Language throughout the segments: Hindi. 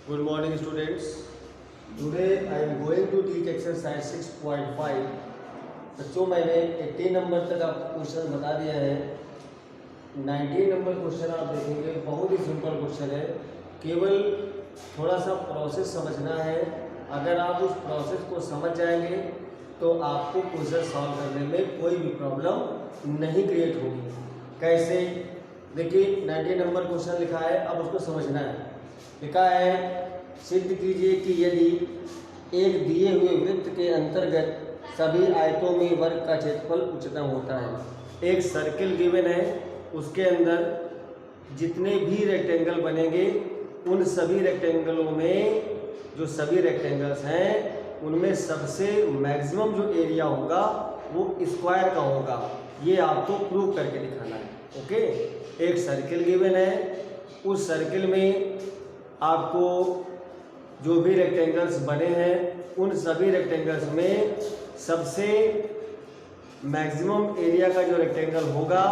Good morning, students. Today I am going to teach exercise 6.5. बच्चों मैंने 18 नंबर तक आपको क्वेश्चन बता दिया है। 19 नंबर क्वेश्चन आप देखेंगे, बहुत ही सिंपल क्वेश्चन है, केवल थोड़ा सा प्रोसेस समझना है। अगर आप उस प्रोसेस को समझ जाएंगे तो आपको क्वेश्चन सॉल्व करने में कोई भी प्रॉब्लम नहीं क्रिएट होगी। कैसे? देखिए 19 नंबर क्वेश्चन लिखा है, अब उसको समझना है। लिखा है, सिद्ध कीजिए कि यदि एक दिए हुए वृत्त के अंतर्गत सभी आयतों में वर्ग का क्षेत्रफल उच्चतम होता है। एक सर्किल गिवन है, उसके अंदर जितने भी रेक्टेंगल बनेंगे उन सभी रेक्टेंगलों में जो सभी रेक्टेंगल्स हैं उनमें सबसे मैक्सिमम जो एरिया होगा वो स्क्वायर का होगा। ये आपको प्रूव करके दिखाना है। ओके, एक सर्किल गिवन है, उस सर्किल में आपको जो भी रेक्टेंगल्स बने हैं उन सभी रेक्टेंगल्स में सबसे मैक्सिमम एरिया का जो रेक्टेंगल होगा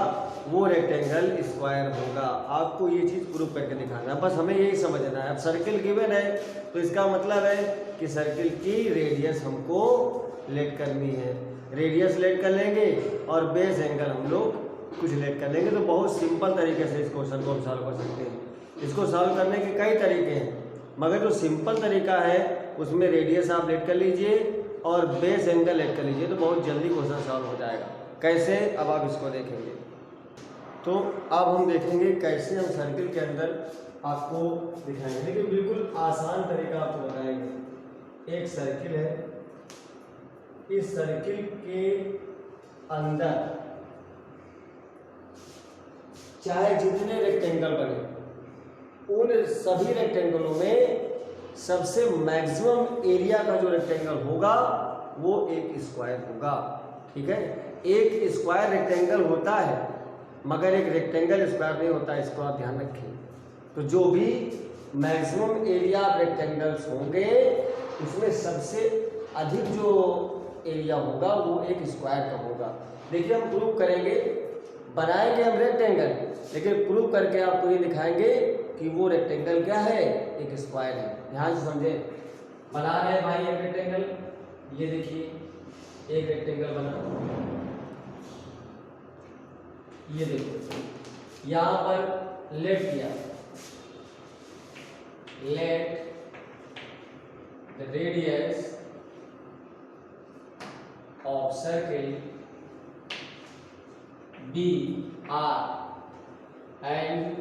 वो रेक्टेंगल स्क्वायर होगा। आपको ये चीज़ प्रूव करके दिखाना है, बस हमें यही समझना है। अब सर्किल गिवन है तो इसका मतलब है कि सर्किल की रेडियस हमको लेट करनी है। रेडियस लेट कर लेंगे और बेस एंगल हम लोग कुछ लेट कर लेंगे। तो बहुत सिंपल तरीके से इस क्वेश्चन को हम सॉल्व कर सकते हैं। इसको सॉल्व करने के कई तरीके हैं, मगर जो सिंपल तरीका है उसमें रेडियस आप लेट कर लीजिए और बेस एंगल लेट कर लीजिए तो बहुत जल्दी क्वेश्चन सॉल्व हो जाएगा। कैसे? अब आप इसको देखेंगे। तो अब हम देखेंगे कैसे हम सर्किल के अंदर आपको दिखाएंगे, लेकिन बिल्कुल आसान तरीका आपको बताएंगे। एक सर्किल है, इस सर्किल के अंदर चाहे जितने रेक्टेंगल बने उन सभी रेक्टेंगलों में सबसे मैक्सिमम एरिया का जो रेक्टेंगल होगा वो एक स्क्वायर होगा। ठीक है, एक स्क्वायर रेक्टेंगल होता है मगर एक रेक्टेंगल स्क्वायर नहीं होता, इसको आप ध्यान रखें। तो जो भी मैक्सिमम एरिया रेक्टेंगल्स होंगे उसमें सबसे अधिक जो एरिया होगा वो एक स्क्वायर का होगा। देखिए हम प्रूव करेंगे, बनाएंगे हम रेक्टेंगल, लेकिन प्रूव करके आपको ये दिखाएंगे कि वो रेक्टेंगल क्या है, एक स्क्वायर है। ध्यान से समझे। बना रहे हैं भाई एक रेक्टेंगल, ये देखिए एक रेक्टेंगल बना, ये देखो यहां पर लेट किया, let the radius of circle be r and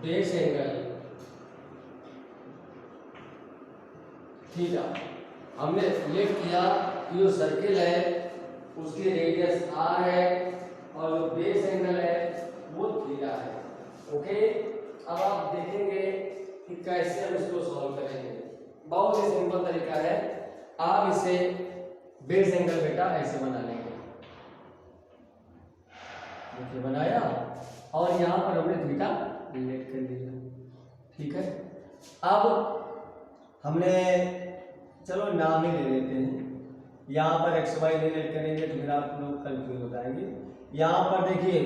base angle theta. हमने लेट किया कि जो सर्किल है उसकी रेडियस आर है और जो बेस एंगल है वो थीटा है। ओके, अब आप देखेंगे कि कैसे हम इसको सॉल्व करेंगे। बहुत ही सिंपल तरीका है। आप इसे बेस एंगल बेटा ऐसे बना लेंगे, देखिए बनाया, और यहां पर हमने थीटा लेट कर लिया। ठीक है, अब हमने चलो नाम ही ले लेते हैं। यहाँ पर एक्स वाई लेट करेंगे तो फिर आप लोग कंफ्यूज हो जाएंगे। यहाँ पर देखिए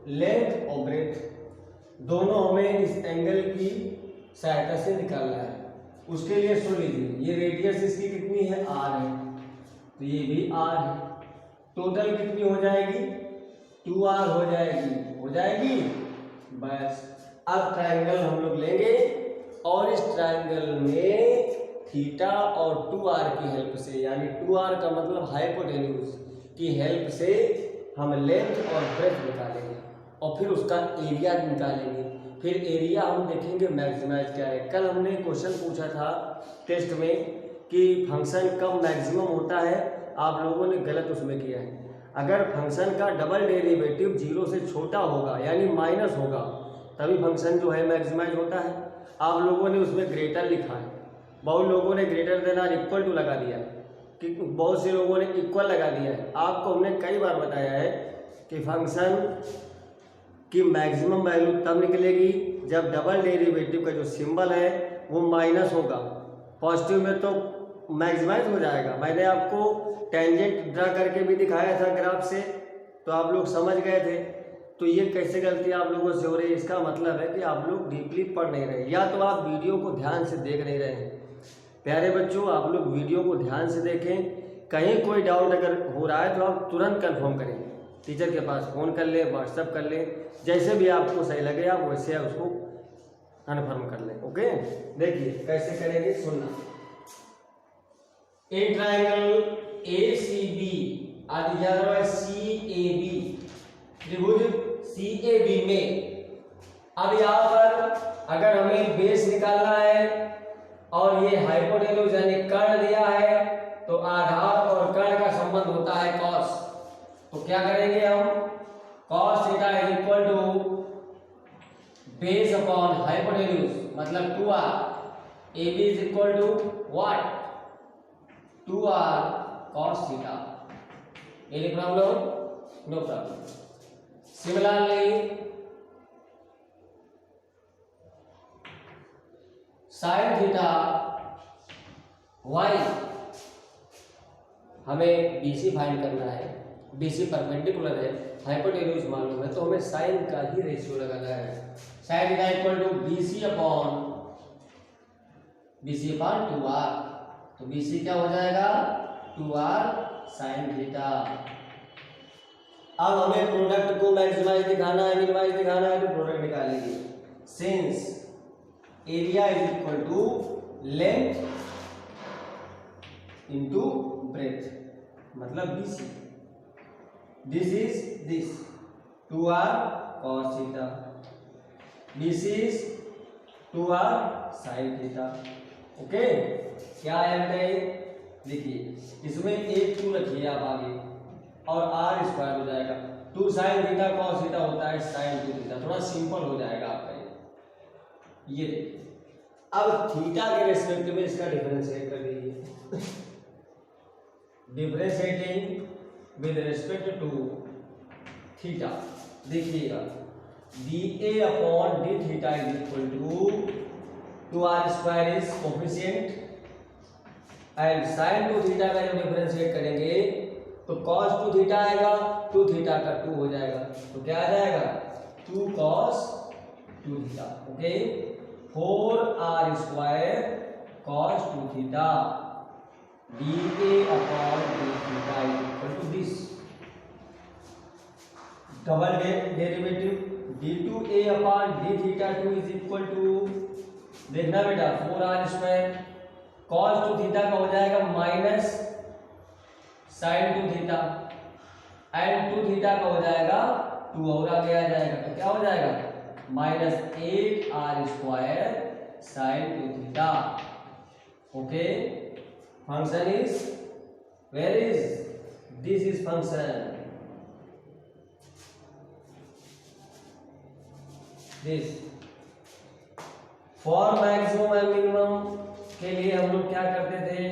लेंथ और ब्रेथ दोनों हमें इस एंगल की सहायता से निकालना है। उसके लिए सुन लीजिए, ये रेडियस इसकी कितनी है, आर है, तो ये भी आर है। टोटल कितनी हो जाएगी, 2r हो जाएगी, हो जाएगी बस। अब ट्रायंगल हम लोग लेंगे और इस ट्रायंगल में थीटा और 2r की हेल्प से, यानी 2r का मतलब हाइपोटेन्यूज की हेल्प से हम लेंथ और ब्रेथ निकालेंगे और फिर उसका एरिया निकालेंगे। फिर एरिया हम देखेंगे मैक्सिमाइज क्या है। कल हमने क्वेश्चन पूछा था टेस्ट में कि फंक्शन कब मैक्सिमम होता है, आप लोगों ने गलत उसमें किया है। अगर फंक्शन का डबल डेरिवेटिव 0 से छोटा होगा यानी माइनस होगा तभी फंक्शन जो है मैक्सिमाइज होता है। आप लोगों ने उसमें ग्रेटर लिखा है, बहुत लोगों ने ग्रेटर देन और इक्वल टू लगा दिया है, कि बहुत से लोगों ने इक्वल लगा दिया है। आपको हमने कई बार बताया है कि फंक्शन की मैक्सिमम वैल्यू तब निकलेगी जब डबल डेरिवेटिव का जो सिंबल है वो माइनस होगा। पॉजिटिव में तो मैक्सिमाइज हो जाएगा। मैंने आपको टेंजेंट ड्रा करके भी दिखाया था ग्राफ से, तो आप लोग समझ गए थे। तो ये कैसे गलती आप लोगों से हो रही है? इसका मतलब है कि आप लोग डीपली पढ़ नहीं रहे, या तो आप वीडियो को ध्यान से देख नहीं रहे हैं। प्यारे बच्चों, आप लोग वीडियो को ध्यान से देखें। कहीं कोई डाउट अगर हो रहा है तो आप तुरंत कंफर्म करें, टीचर के पास फ़ोन कर लें, व्हाट्सएप कर लें, जैसे भी आपको सही लगे आप वैसे उसको कन्फर्म कर लें। ओके, देखिए कैसे करेंगे, सुनना। ए ट्रायंगल ACB CAB, त्रिभुज CAB में अब यहाँ पर अगर हमें बेस निकालना है और ये हाइपोटेन्यूज यानी कर्ण दिया है, तो आधार और कर्ण का संबंध होता है कॉस। तो क्या करेंगे हम, cos theta is equal to base upon hypotenuse, मतलब 2r, AB is equal to what, 2r cos theta. Any problem? No problem. Similarly sin theta y, हमें BC फाइंड करना है, BC परपेंडिकुलर है, हाइपोटेन्यूज मालूम है, तो हमें sin का ही रेशियो लगाना है। sin theta equal to BC upon 2r, तो BC क्या हो जाएगा, 2r sin थीटा। अब हमें प्रोडक्ट को मैक्सिमाइज दिखाना है, मिनिमाइज दिखाना है, तो प्रोडक्ट निकालेंगे। Since area is equal to length into breadth, मतलब BC, this is this 2r cos theta, this is 2r sin theta. Okay, क्या है, देखिए इसमें एक 2 रखिए आप आगे और r स्क्वायर हो जाएगा। 2 sin थीटा cos थीटा होता है sin 2 थीटा, थोड़ा सिंपल हो जाएगा आपका ये देखिए। अब थीटा के रेस्पेक्ट में इसका डिफरेंशिएट कर दीजिए, differentiating with respect to theta. देखिएगा dA upon d theta is equal to 2r square is coefficient and sin 2 theta का जब डिफरेंशिएट करेंगे तो cos 2 थीटा आएगा, 2 थीटा का 2 हो जाएगा, तो क्या आ जाएगा, 2 cos 2 theta. Okay, 4r square cos 2 theta dA upon d theta is equal to this, double derivative d2a upon d theta 2 is equal to, देखना बेटा 4r स्क्वायर cos 2 थीटा का हो जाएगा minus sin 2 theta and 2 theta का हो जाएगा 2 और आगे आ जाएगा, तो क्या हो जाएगा minus 8r square sin 2 theta. Okay, function is, where is, this is function, this. For maximum and minimum के लिए हम लोग क्या करते थे,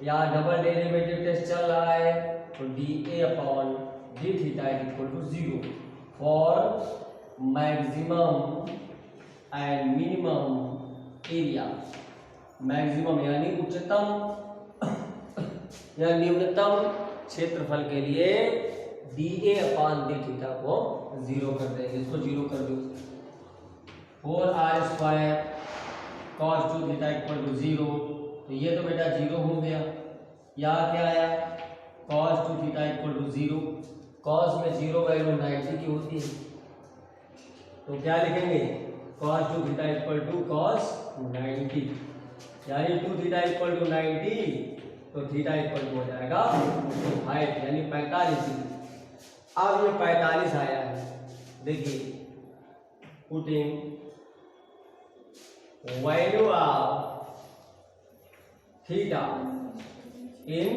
यहाँ डबल डेरिवेटिव टेस्ट चल रहा है, तो dA upon d theta is equal to 0 for maximum and minimum area. Maximum यानी उच्चतम या न्यूनतम क्षेत्रफल के लिए dA अपॉन d थीटा को 0 कर देंगे, इसको 0 कर दो। 4r square cos 2 theta equal to 0, तो ये तो बेटा 0 हो गया। यहाँ क्या आया, cos 2 theta equal to 0, cos में 0 वैल्यू 90 की होती है, तो क्या लिखेंगे, cos 2 theta equal to cos 90, यानी 2 थीटा इक्वल टू 90, तो थीटा इक्वल टू हो जाएगा 5 यानी 45। अब ये 45 आया है, देखिए putting value of theta in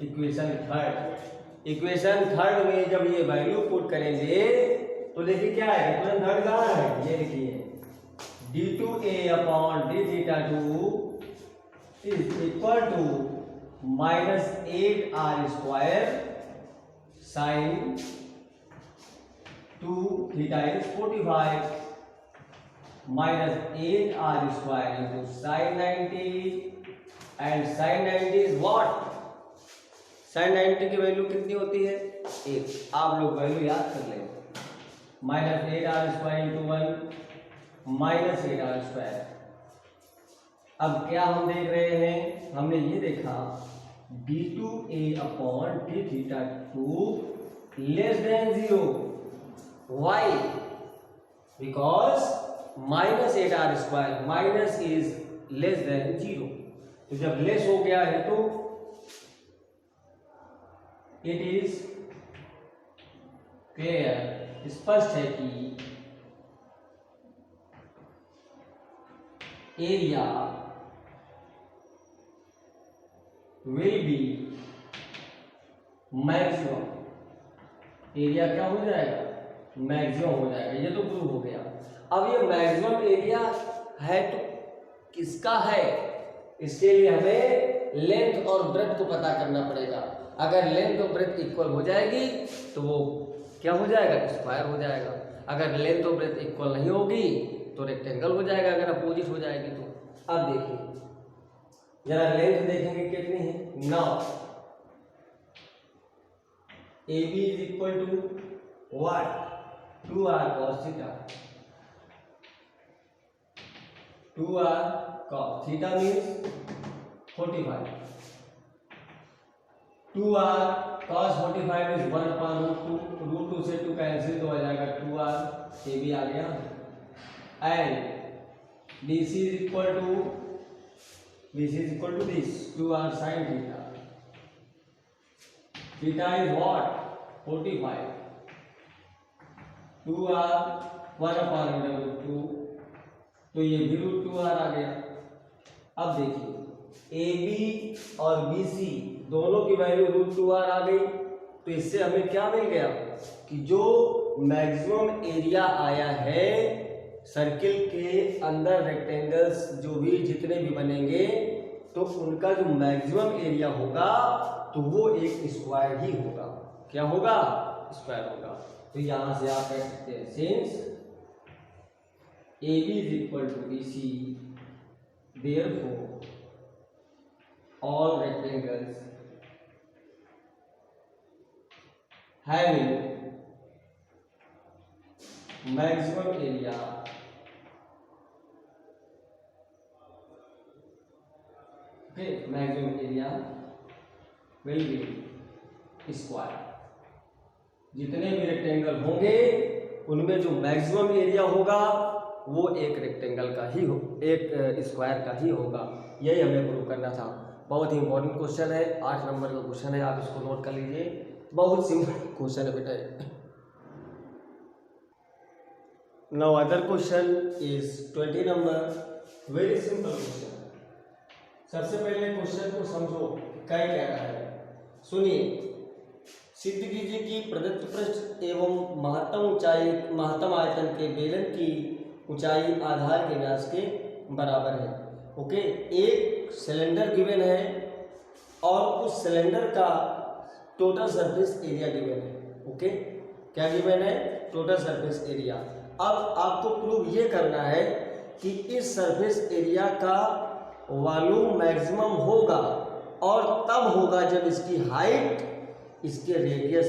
equation third. Equation third में जब ये वैल्यू पुट करेंगे तो देखिए क्या है, इक्वेशन थर्ड कहाँ है, ये देखिए d2a upon d theta 2 is equal to minus 8r square sine 2 theta is 45 minus 8r square into sin 90 and sin 90 is what? sin 90 की वैल्यू कितनी होती है, 1। आप लोग वैल्यू याद कर लें, minus 8r² into 1 minus 8r²। अब क्या हम देख रहे हैं, हमने ये देखा d2a upon d2 less than 0। Why? Because minus 8r² minus is less than 0। तो जब लेस हो गया है तो इट इज क्लियर, स्पष्ट है कि area will be maximum. Area क्या हो जाएगा, मैक्सिमम हो जाएगा। ये तो प्रूव हो गया। अब ये मैक्सिमम एरिया है तो किसका है, इसके लिए हमें लेंथ और ब्रेड्थ को पता करना पड़ेगा। अगर लेंथ और ब्रेड्थ इक्वल हो जाएगी तो वो क्या हो जाएगा, स्क्वायर हो जाएगा। अगर लेंथ और ब्रेड्थ इक्वल नहीं होगी तो रेक्टेंगल हो जाएगा, अगर अपोजिट हो जाएगी तो। अब देखिए जरा लेंथ देखेंगे कितनी है। Now AB is equal to what, 2r cos theta. 2r cos theta means 45। 2r cos 45 is 1/√2। √2 से 2 कैंसिल तो आ जाएगा 2r, AB आ गया। And DC is equal to this 2r sin theta. Theta is what, 45। 2r 1/√2, तो ये भी √2r आ गया। अब देखिए AB और BC दोनों की वैल्यू √2r आ गई, तो इससे हमें क्या मिल गया कि जो मैक्सिमम एरिया आया है सर्किल के अंदर, रेक्टेंगल्स जो भी जितने भी बनेंगे तो उनका जो मैक्सिमम एरिया होगा तो वो एक स्क्वायर ही होगा। क्या होगा, स्क्वायर होगा। तो यहां से आप कह सकते हैं since AB is equal to BC therefore all rectangles having maximum area maximum area will be square। जितने भी रेक्टेंगल होंगे उनमें जो मैक्सिमम एरिया होगा वो एक रेक्टेंगल का ही हो, एक स्क्वायर का ही होगा। यही हमें प्रूव करना था। बहुत ही इंपॉर्टेंट क्वेश्चन है, 8 नंबर का क्वेश्चन है, आप इसको नोट कर लीजिए। बहुत सिंपल क्वेश्चन है बेटा। Now other question is 20 number, very simple question. सबसे पहले क्वेश्चन को समझो क्या कह रहा है, सुनिए। सिद्ध कीजिए कि प्रदत्त पृष्ठ एवं महत्तम आयतन के बेलन की ऊंचाई आधार के व्यास के बराबर है। ओके, एक सिलेंडर गिवन है और उस सिलेंडर का टोटल सरफेस एरिया गिवन है। ओके, क्या गिवन है, टोटल सरफेस एरिया। अब आपको प्रूव ये करना है कि इस सरफेस एरिया का वॉल्यूम मैक्सिमम होगा और तब होगा जब इसकी हाइट इसके रेडियस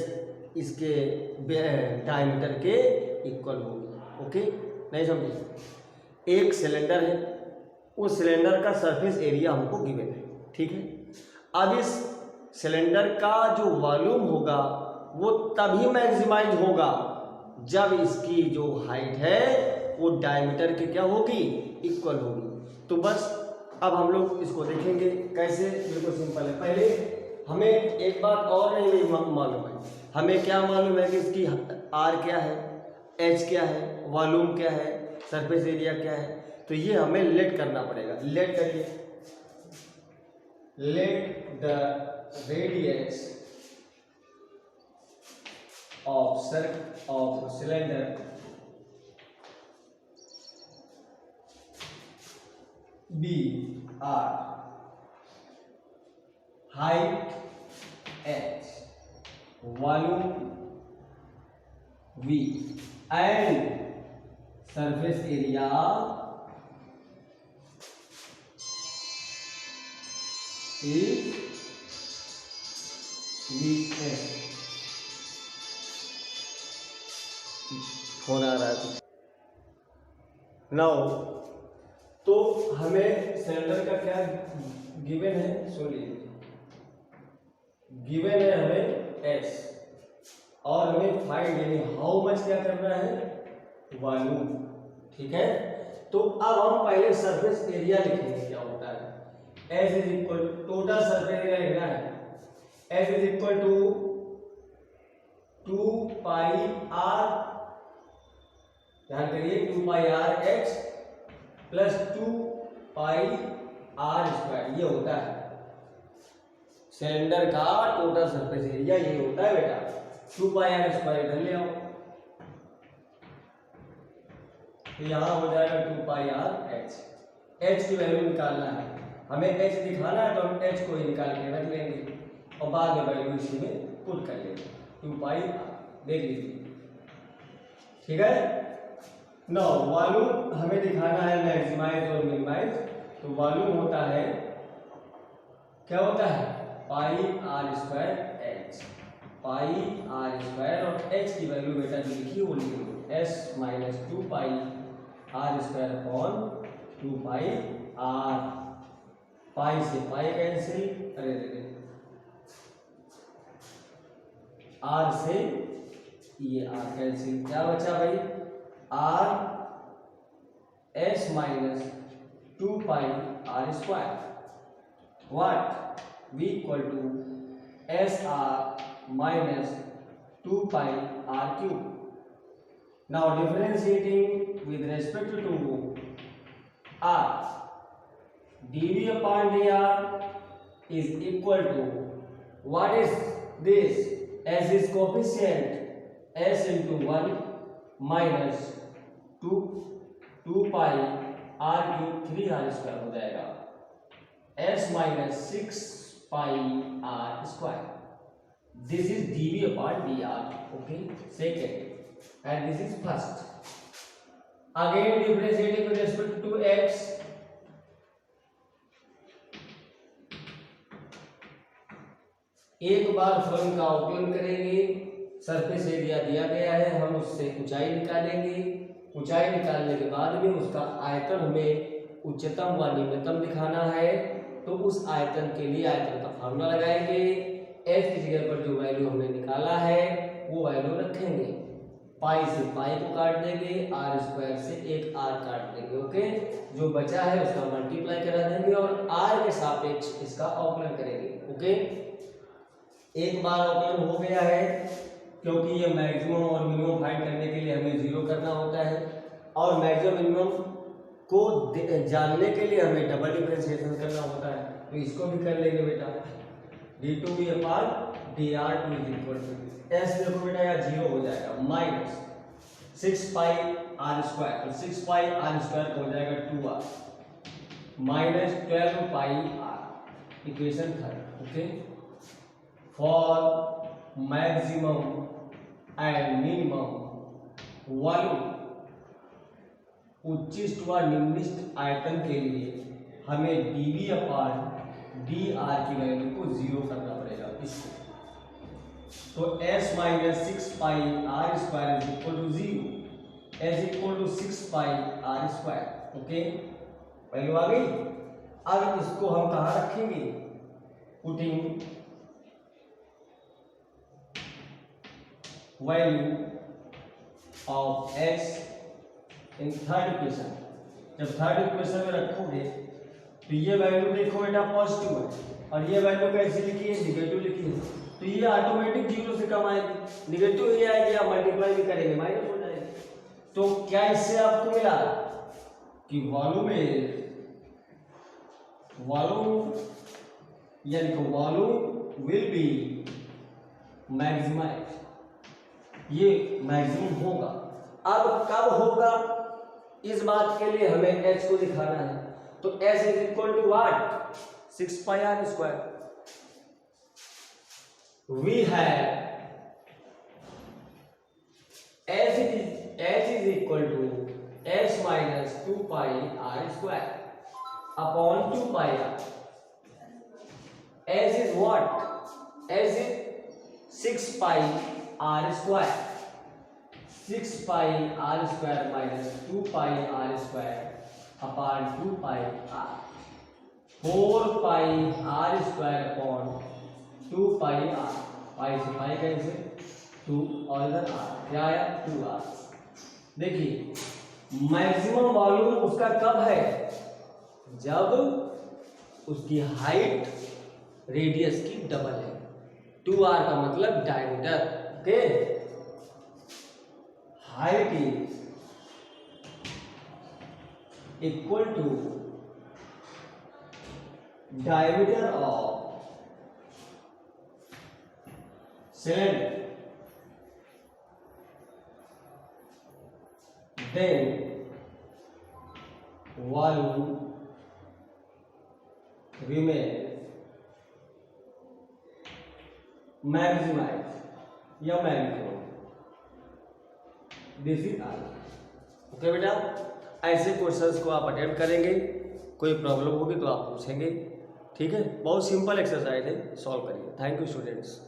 इसके डायमीटर के इक्वल होगी। ओके, नहीं समझिए। एक सिलेंडर है, उस सिलेंडर का सरफेस एरिया हमको गिवन है, ठीक है। अब इस सिलेंडर का जो वॉल्यूम होगा वो तभी मैक्सिमाइज होगा जब इसकी जो हाइट है वो डायमीटर के क्या होगी, इक्वल होगी। तो बस अब हम लोग इसको देखेंगे कैसे। बिल्कुल सिंपल है। पहले हमें एक बात और नहीं मालूम है, हमें क्या मालूम है कि इसकी आर क्या है, एच क्या है, वॉल्यूम क्या है, सरफेस एरिया क्या है। तो ये हमें लेट करना पड़ेगा। लेट करिए, let the radius of cylinder be r, height h, volume v and surface area is vs। Phone आ रहा है नाउ। तो हमें सिलेंडर का क्या गिवन है, सुनिए, गिवन है हमें एस और हमें फाइंड यानी हाउ मच क्या करना है, वॉल्यूम। ठीक है, तो अब हम पहले सरफेस एरिया लिखेंगे क्या होता है। S is equal total surface area लिखना है, s is equal to 2 pi r, ध्यान करिए 2 pi r h plus 2 pi r square, ये होता है सिलेंडर का टोटल सरफेस एरिया, ये होता है बेटा 2 पाई आर स्क्वायर। इधर ले आओ तो यहां हो जाएगा 2 पाई आर एच, एच की वैल्यू निकालना है हमें, एच दिखाना है तो हम एच को ही निकाल के रख लेंगे और बाद में वैल्यू इसी में पुट कर लेंगे 2 पाई आर, देख लीजिए। ठीक है, नो वॉल्यूम हमें दिखाना है मैक्सिमाइज और मिनिमाइज, तो वॉल्यूम होता है, क्या होता है, pi r square h, pi r square, और एच की वैल्यू बेटा जो लिखी वो लिखी s minus 2 pi r square upon 2 pi r, pi से पाई कैंसिल, अरे आर से ये आर कैंसिल, क्या बचा भाई, r s minus 2 pi r square, what we equal to s r minus 2 pi r cube. Now differentiating with respect to r, dv upon dr is equal to, what is this, s is coefficient, s into 1 minus 2 pi r cube 3 r square हो जाएगा, s minus 6 pi r square, this is dv upon dr, okay, second, and this is first. Again differentiating with respect to x, एक बार फर्म का आउटलाइन करेंगे, सरफेस एरिया दिया गया है, हम उससे ऊंचाई निकालेंगे, ऊंचाई निकालने के बाद में उसका आयतन हमें उच्चतम व निम्नतम दिखाना है, तो उस आयतन के लिए आयतन का फार्मूला लगाएंगे, एच की जगह पर जो वैल्यू हमने निकाला है वो वैल्यू रखेंगे, पाई से पाई को काट देंगे, आर स्क्वायर से एक आर काट देंगे, ओके, जो बचा है उसका मल्टीप्लाई करा देंगे और आर के सापेक्ष इसका अवकलन करेंगे, ओके। एक बार अवकलन हो गया है, क्योंकि ये मैक्सिमम और मिनिमम फाइंड करने के लिए हमें जीरो करना होता है, और मैक्सिमम मिनिमम को जानने के लिए हमें डबल डिफरेंशिएशन करना होता है, तो इसको भी कर लेंगे बेटा, d2v upon dr2 is equal to, s देखो बेटा यहाँ जीरो हो जाएगा, माइनस 6 पाई आर स्क्वायर, तो 6 पाई आर स्क्वायर हो जाएगा 2r minus 12 pi r, equation third, okay. For maximum and minimum volume, उच्चिष्ट व निम्निष्ट आयतन के लिए हमें dv अपॉन dr की वैल्यू को जीरो करना पड़ेगा इसको, तो s minus 6 pi r square is equal to 0, s equal to 6 pi r square, okay, value आ गई। अब इसको हम कहाँ रखेंगे, putting value of x in third equation, जब थर्ड इक्वेशन में रखोगे तो ये वैल्यू देखो बेटा पॉजिटिव है और ये वैल्यू कैसी लिखी है, निगेटिव लिखी है, तो ये ऑटोमेटिक जीरो से कम आएगी, निगेटिव ये आएगी, आप मल्टीप्लाई भी करेंगे माइनस हो जाएगी। तो क्या इससे आपको मिला कि वॉल्यूम यानी कि वॉल्यूम विल बी मैक्सिमाइज, ये मैक्सिमम होगा। अब कब होगा, इस बात के लिए हमें h को दिखाना है, तो s is equal to what, 6 pi r square, we have h is equal to s minus 2 pi r square upon 2 pi r, s is what, s is 6 pi r square, 6 pi r square minus 2 pi r square upon 2 pi r, 4 pi r square upon 2 pi r, pi से पाई कैसे 2 और इधर आर, क्या आया 2 आर। देखिए मैक्सिमम वॉल्यूम उसका कब है, जब उसकी हाइट रेडियस की डबल है। 2r का मतलब diameter, okay. Height is equal to diameter of cylinder, then volume remain maximize या maximum, this is r. Okay बेटा, ऐसे क्वेश्चंस को आप अटेम्प्ट करेंगे, कोई प्रॉब्लम होगी तो आप पूछेंगे, ठीक है। बहुत सिंपल एक्सरसाइज है, सॉल्व करिए। Thank you students.